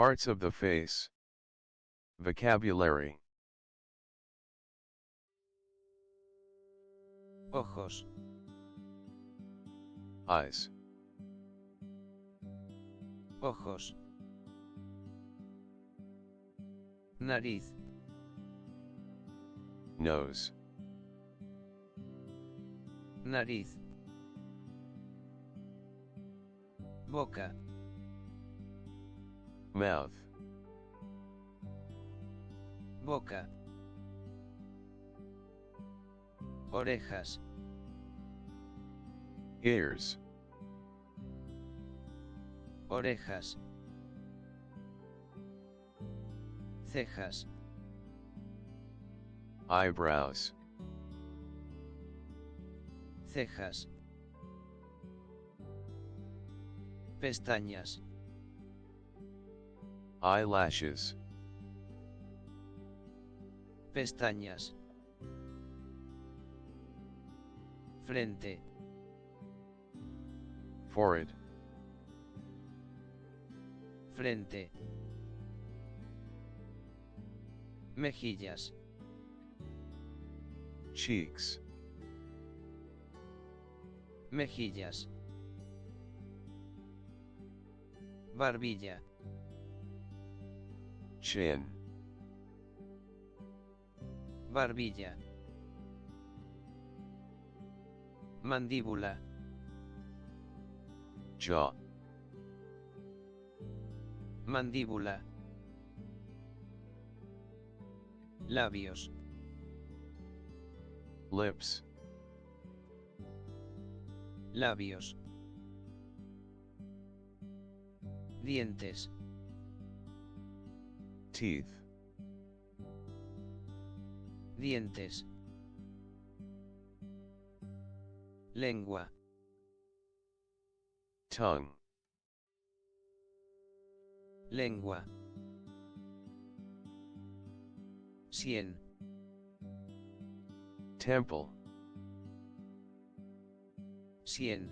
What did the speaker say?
Parts of the face. Vocabulary. Ojos. Eyes. Ojos. Nariz. Nose. Nariz. Boca. Mouth. Boca. Orejas. Ears. Orejas. Cejas. Eyebrows. Cejas. Pestañas. Eyelashes. Pestañas. Frente. Forehead. Frente. Mejillas. Cheeks. Mejillas. Barbilla. Chin. Barbilla. Mandíbula. Jaw. Mandíbula. Labios. Lips. Labios. Dientes. Teeth. Dientes. Lengua. Tongue. Lengua. Sien. Temple. Sien.